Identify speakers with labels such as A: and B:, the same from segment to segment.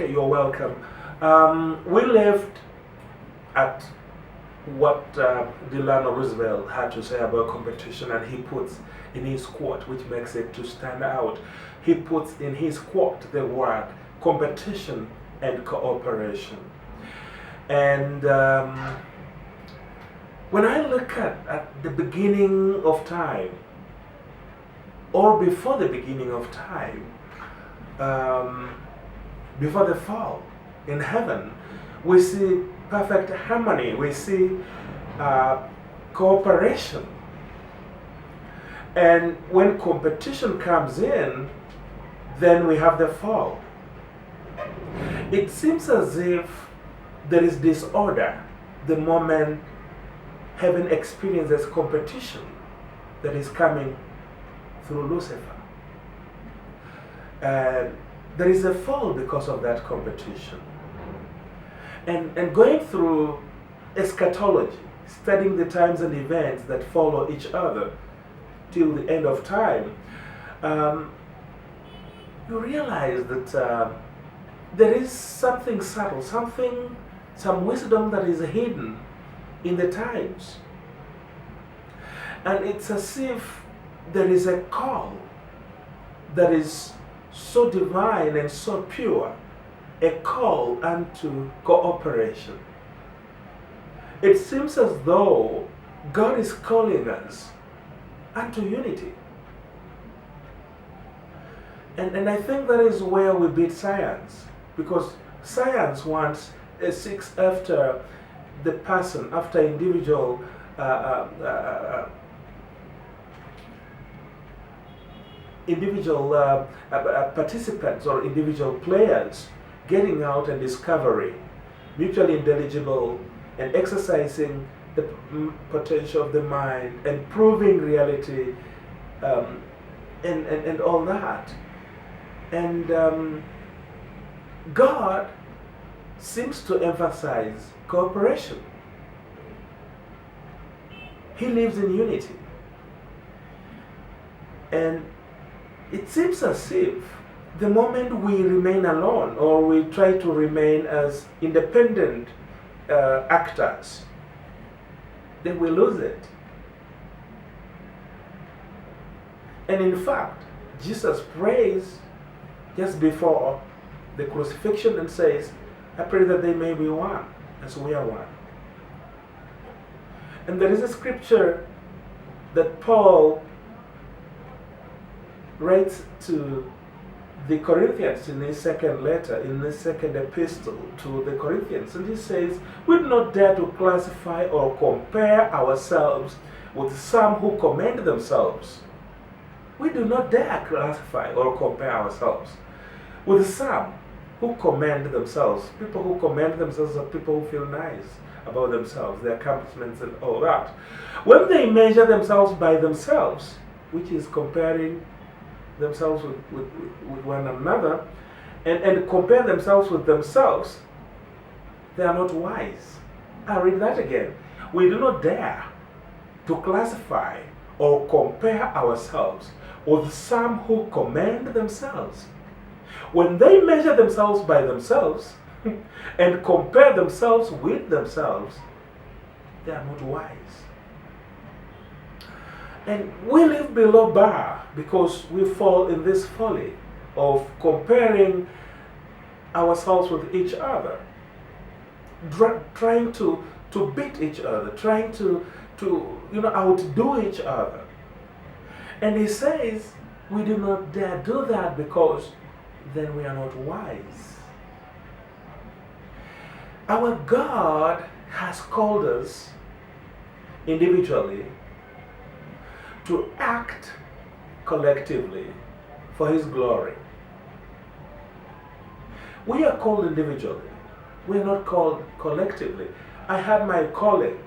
A: Okay, you're welcome. We left at what Delano Roosevelt had to say about competition, and he puts in his quote, which makes it to stand out. He puts in his quote the word competition and cooperation. And when I look at the beginning of time, or before the beginning of time, before the fall in heaven, we see perfect harmony, we see cooperation. And when competition comes in, then we have the fall. It seems as if there is disorder the moment heaven experiences competition that is coming through Lucifer. And there is a fall because of that competition. And going through eschatology, studying the times and events that follow each other till the end of time, you realize that there is something subtle, some wisdom that is hidden in the times. And it's as if there is a call that is so divine and so pure, a call unto cooperation. It seems as though God is calling us unto unity. And I think that is where we beat science, because science seeks after the person, after individual participants or individual players getting out and discovering mutually intelligible and exercising the potential of the mind and proving reality and all that. And God seems to emphasize cooperation. He lives in unity. And it seems as if the moment we remain alone or we try to remain as independent actors, then we lose it. And in fact, Jesus prays just before the crucifixion and says, I pray that they may be one as we are one. And there is a scripture that Paul writes to the Corinthians in his second letter, in his second epistle to the Corinthians. And he says, we do not dare to classify or compare ourselves with some who commend themselves. We do not dare classify or compare ourselves with some who commend themselves. People who commend themselves are people who feel nice about themselves, their accomplishments and all that. When they measure themselves by themselves, which is comparing themselves with one another, and compare themselves with themselves, they are not wise. I read that again. We do not dare to classify or compare ourselves with some who commend themselves. When they measure themselves by themselves and compare themselves with themselves, they are not wise. And we live below bar because we fall in this folly of comparing ourselves with each other, trying to beat each other, trying to outdo each other. And he says we do not dare do that because then we are not wise. Our God has called us individually to act collectively for His glory. We are called individually. We are not called collectively. I had my calling,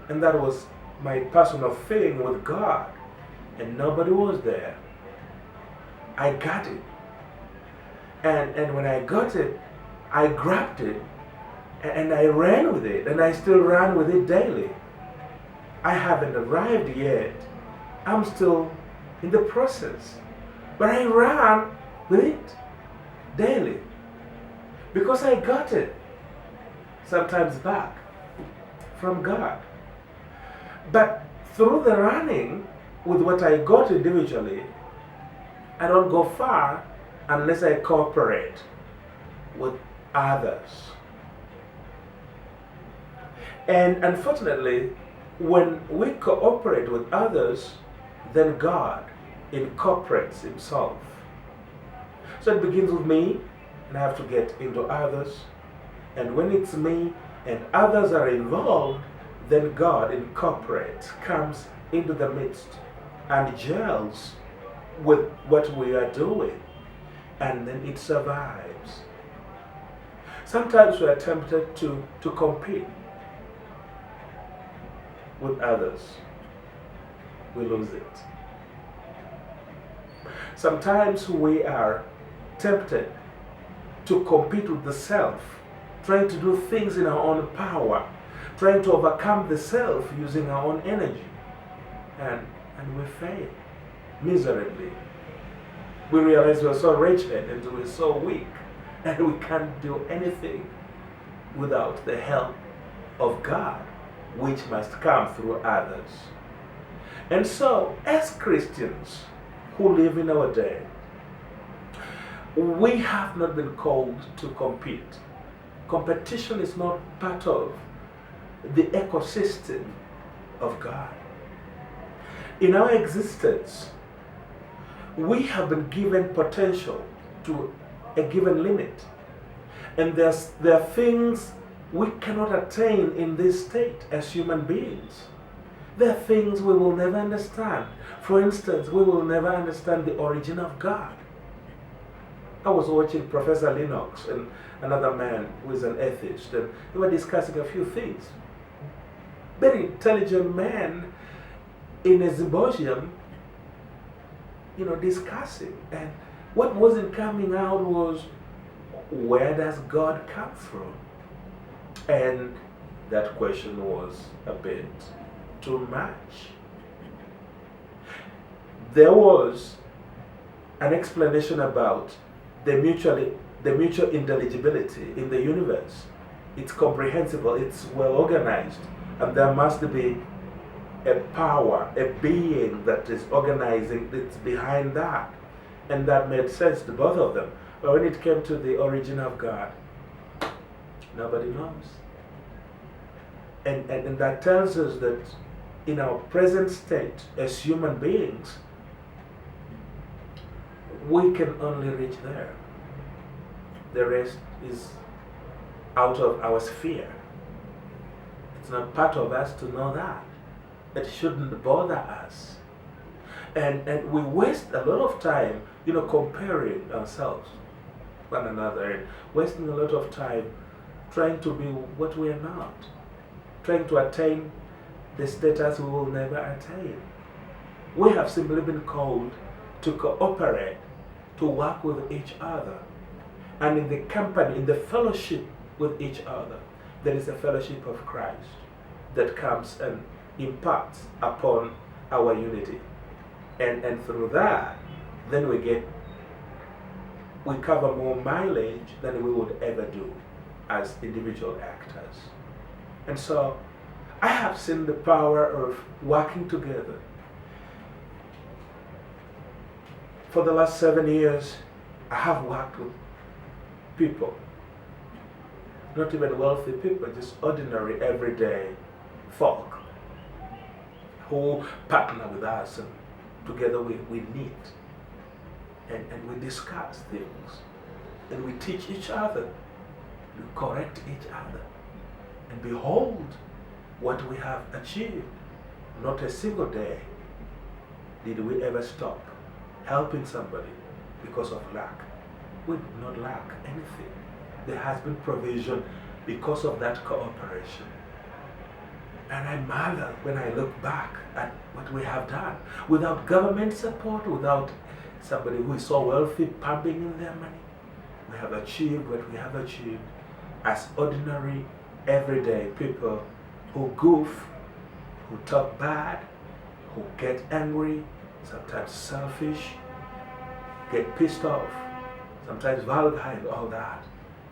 A: and that was my personal thing with God, and nobody was there. I got it. And when I got it, I grabbed it, and I ran with it, and I still run with it daily. I haven't arrived yet. I'm still in the process. But I run with it daily. because I got it sometimes back from God. But through the running with what I got individually, I don't go far unless I cooperate with others. And unfortunately, when we cooperate with others, then God incorporates Himself. So it begins with me, and I have to get into others. And when it's me and others are involved, then God incorporates, comes into the midst, and gels with what we are doing. And then it survives. Sometimes we are tempted to compete with others. We lose it. Sometimes we are tempted to compete with the self, trying to do things in our own power, trying to overcome the self using our own energy. And we fail miserably. We realize we're so wretched and we're so weak and we can't do anything without the help of God, which must come through others. And so, as Christians who live in our day, we have not been called to compete. Competition is not part of the ecosystem of God. In our existence, we have been given potential to a given limit. And there are things we cannot attain in this state as human beings. There are things we will never understand. For instance, we will never understand the origin of God. I was watching Professor Lennox and another man who is an atheist, and they were discussing a few things. Very intelligent man in a symposium, discussing. And what wasn't coming out was, where does God come from? And that question was a bit too much. There was an explanation about the mutual intelligibility in the universe. It's comprehensible, it's well organized, and there must be a power, a being that is organizing, that's behind that. And that made sense to both of them. But when it came to the origin of God, nobody knows. And that tells us that in our present state as human beings, we can only reach there. The rest is out of our sphere. It's not part of us to know that. It shouldn't bother us. And we waste a lot of time, comparing ourselves one another, and wasting a lot of time trying to be what we are not, trying to attain the status we will never attain. We have simply been called to cooperate, to work with each other. And in the company, in the fellowship with each other, there is a fellowship of Christ that comes and imparts upon our unity. And through that, then we cover more mileage than we would ever do as individual actors. And so, I have seen the power of working together. For the last 7 years, I have worked with people, not even wealthy people, just ordinary, everyday folk who partner with us, and together we meet and we discuss things, and we teach each other, we correct each other, and behold what we have achieved. Not a single day did we ever stop helping somebody because of lack. We did not lack anything. There has been provision because of that cooperation. And I marvel when I look back at what we have done. Without government support, without somebody who is so wealthy pumping in their money, we have achieved what we have achieved as ordinary, everyday people who goof, who talk bad, who get angry, sometimes selfish, get pissed off, sometimes vulgar and all that.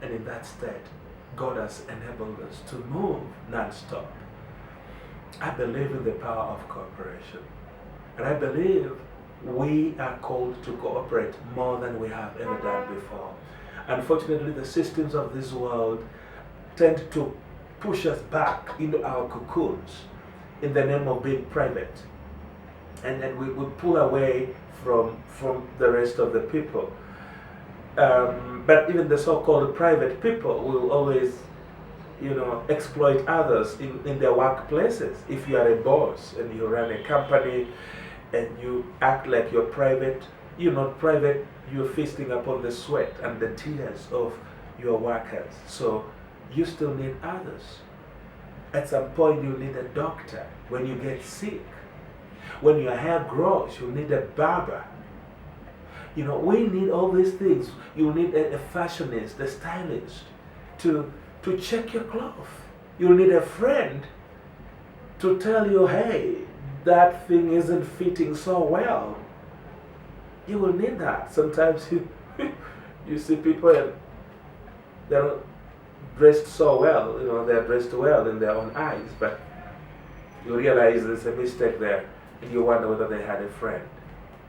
A: And in that state, God has enabled us to move non-stop. I believe in the power of cooperation. And I believe we are called to cooperate more than we have ever done before. Unfortunately, the systems of this world tend to push us back into our cocoons in the name of being private. And then we pull away from the rest of the people. But even the so-called private people will always, exploit others in their workplaces. If you are a boss and you run a company and you act like you're private, you're not private, you're feasting upon the sweat and the tears of your workers. So you still need others. At some point you need a doctor when you get sick. When your hair grows, you need a barber. We need all these things. You need a fashionist, a stylist to check your clothes. You need a friend to tell you, hey, that thing isn't fitting so well. You will need that. Sometimes you see people and they're not dressed so well. They're dressed well in their own eyes, but you realize there's a mistake there, and you wonder whether they had a friend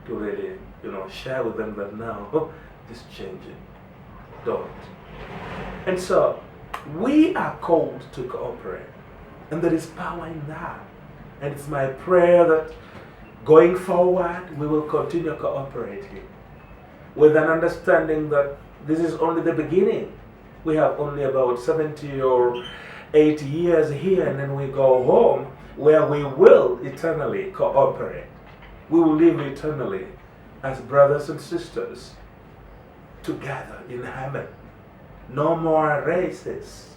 A: to really, share with them that now, this is changing. Don't. And so, we are called to cooperate. And there is power in that. And it's my prayer that going forward, we will continue cooperating with an understanding that this is only the beginning. We have only about 70 or 80 years here, and then we go home where we will eternally cooperate. We will live eternally as brothers and sisters together in heaven. No more races,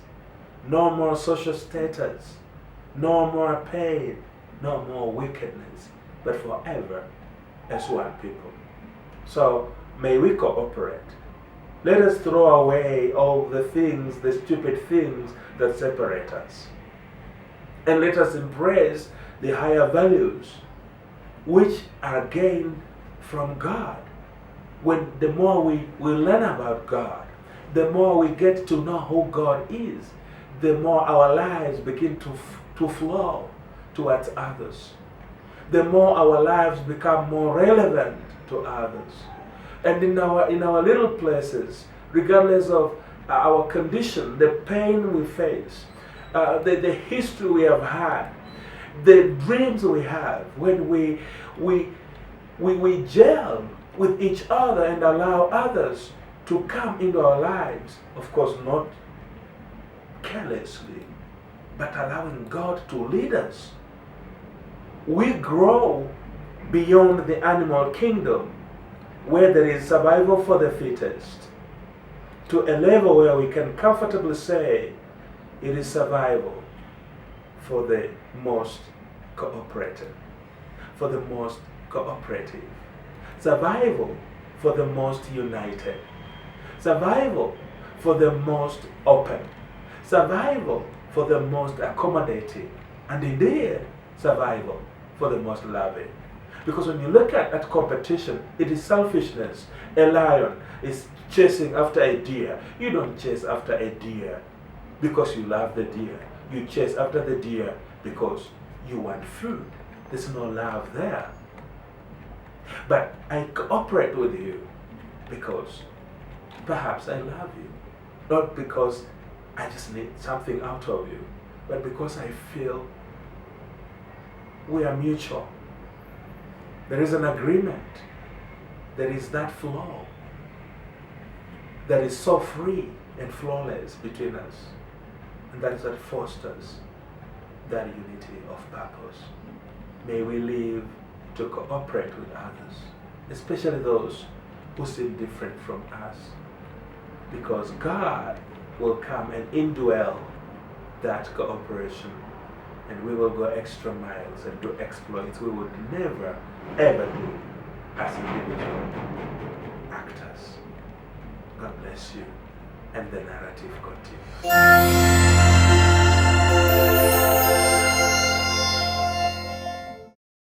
A: no more social status, no more pain, no more wickedness, but forever as one people. So may we cooperate. Let us throw away all the things, the stupid things that separate us. And let us embrace the higher values which are gained from God. When the more we learn about God, the more we get to know who God is, the more our lives begin to flow towards others. The more our lives become more relevant to others. And in our little places, regardless of our condition, the pain we face, the history we have had, the dreams we have, when we gel with each other and allow others to come into our lives, of course not carelessly, but allowing God to lead us. We grow beyond the animal kingdom, where there is survival for the fittest, to a level where we can comfortably say it is survival for the most cooperative, for the most cooperative, survival for the most united, survival for the most open, survival for the most accommodating, and indeed survival for the most loving. Because when you look at competition, it is selfishness. A lion is chasing after a deer. You don't chase after a deer because you love the deer. You chase after the deer because you want food. There's no love there. But I cooperate with you because perhaps I love you. Not because I just need something out of you, but because I feel we are mutual. There is an agreement. There is that flow that is so free and flawless between us. And that is what fosters that unity of purpose. May we live to cooperate with others, especially those who seem different from us. Because God will come and indwell that cooperation, and we will go extra miles and do exploits we would never, ever do as individual actors. God bless you, and the narrative continues.